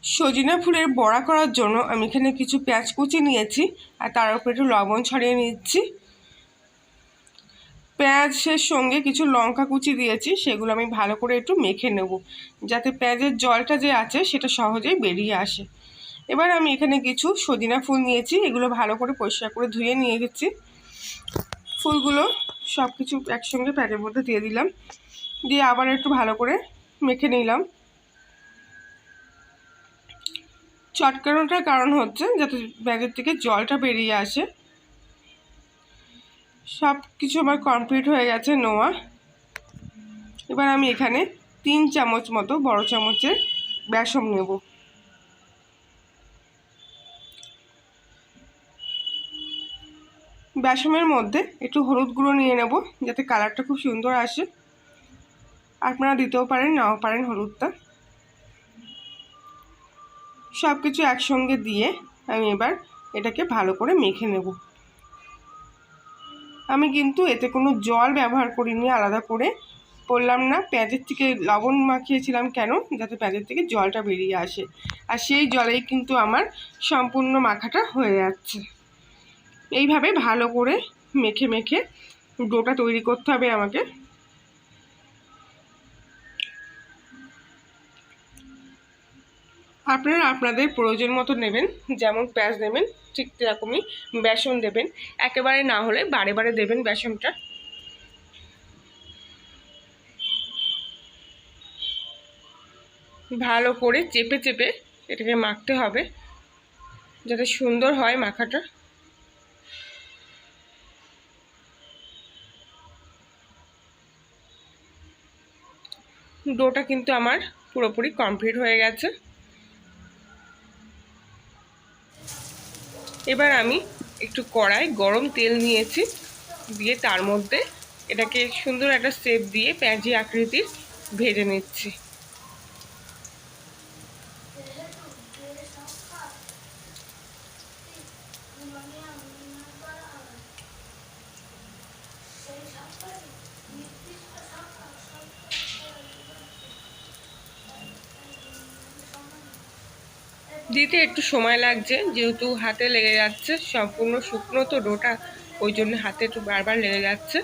সজনে ফুলের বড়া করার জন্য আমি এখানে কিছু পেঁয়াজ কুচি নিয়েছি আর তার উপরে একটু লবণ ছড়িয়ে নিচ্ছি। পেঁয়াজের সঙ্গে কিছু লঙ্কা কুচি দিয়েছি, সেগুলো আমি ভালো করে একটু মেখে নেব যাতে পেঁয়াজের জলটা যে আছে সেটা সহজেই বেরিয়ে আসে। এবার আমি এখানে কিছু সজনা ফুল নিয়েছি, এগুলো ভালো করে পরিষ্কার করে ধুয়ে নিয়ে গেছি। ফুলগুলো সব কিছু একসঙ্গে প্যানের মধ্যে দিয়ে দিলাম, দিয়ে আবার একটু ভালো করে মেখে নিলাম। চটকানোটার কারণ হচ্ছে যাতে পেঁয়াজের থেকে জলটা বেরিয়ে আসে। সব কিছু আমার কমপ্লিট হয়ে গেছে নোয়া। এবার আমি এখানে 3 চামচ মতো বড় চামচের বেসন নেব। বেসনের মধ্যে একটু হলুদ গুঁড়ো নিয়ে নেব যাতে কালারটা খুব সুন্দর আসে। আপনারা দিতেও পারেন, নাও পারেন হলুদটা। সব কিছু একসঙ্গে দিয়ে আমি এবার এটাকে ভালো করে মেখে নেব। আমি কিন্তু এতে কোনো জল ব্যবহার করিনি, আলাদা করে বললাম না পেঁয়াজের থেকে লবণ মাখিয়েছিলাম কেন, যাতে পেঁয়াজের থেকে জলটা বেরিয়ে আসে। আর সেই জলেই কিন্তু আমার সম্পূর্ণ মাখাটা হয়ে যাচ্ছে। এইভাবে ভালো করে মেখে মেখে ডোটা তৈরি করতে হবে আমাকে। আপনারা আপনাদের প্রয়োজন মতো নেবেন, যেমন পেঁয়াজ নেবেন ঠিক সেরকমই বেসন দেবেন। একেবারে না হলে বারে বারে দেবেন বেসনটা। ভালো করে চেপে চেপে এটাকে মাখতে হবে যাতে সুন্দর হয় মাখাটা। ডোটা কিন্তু আমার পুরোপুরি কমপ্লিট হয়ে গেছে। এবার আমি একটু কড়াই গরম তেল নিয়েছি, দিয়ে তার মধ্যে এটাকে সুন্দর একটা শেপ দিয়ে পেঁয়াজি আকৃতির ভেজে নিচ্ছি। দিতে একটু সময় লাগছে যেহেতু হাতে লেগে যাচ্ছে, সম্পূর্ণ শুকনো তো ডোটা, ওই জন্য হাতে একটু বারবার লেগে যাচ্ছে।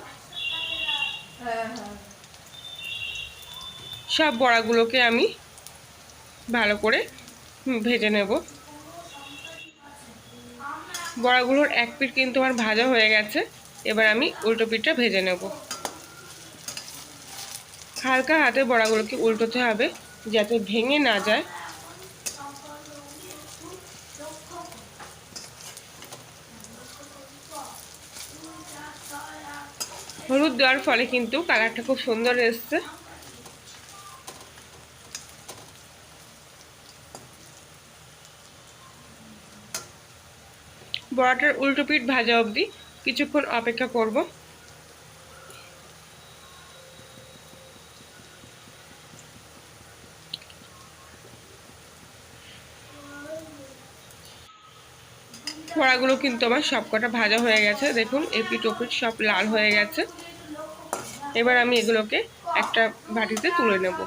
সব বড়াগুলোকে আমি ভালো করে ভেজে নেব। বড়াগুলোর এক পিঠ কিন্তু আমার ভাজা হয়ে গেছে, এবার আমি উল্টো পিঠটা ভেজে নেব। হালকা হাতে বড়াগুলোকে উল্টোতে হবে যাতে ভেঙে না যায়। হলুদ দেওয়ার ফলে কিন্তু কালারটা খুব সুন্দর এসছে। বড়াটার উল্টো পিঠ ভাজা অবধি কিছুক্ষণ অপেক্ষা করব। বড়াগুলো কিন্তু আমার সবকটা ভাজা হয়ে গেছে, দেখুন এপিঠ ওপিঠ সব লাল হয়ে গেছে। এবার আমি এগুলোকে একটা বাটিতে তুলে নেব।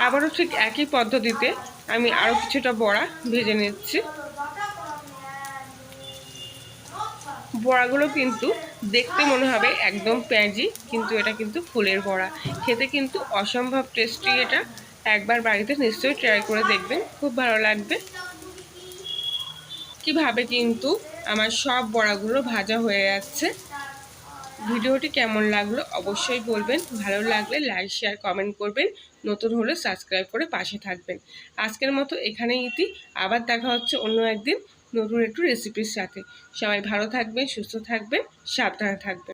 আবারও ঠিক একই পদ্ধতিতে আমি আরও কিছুটা বড়া ভেজে নিচ্ছি। বড়াগুলো কিন্তু দেখতে মনে হবে একদম পেঁয়াজি, কিন্তু এটা কিন্তু ফুলের বড়া। খেতে কিন্তু অসম্ভব টেস্টি এটা। একবার বাড়িতে নিশ্চয়ই ট্রাই করে দেখবেন, খুব ভালো লাগবে। কিভাবে কিন্তু আমার সব বড়াগুলো ভাজা হয়ে যাচ্ছে। ভিডিওটি কেমন লাগলো অবশ্যই বলবেন, ভালো লাগলে লাইক শেয়ার কমেন্ট করবেন, নতুন হলে সাবস্ক্রাইব করে পাশে থাকবেন। আজকের মতো এখানেই ইতি, আবার দেখা হচ্ছে অন্য একদিন নতুন একটু রেসিপির সাথে। সবাই ভালো থাকবেন, সুস্থ থাকবেন, সাবধানে থাকবেন।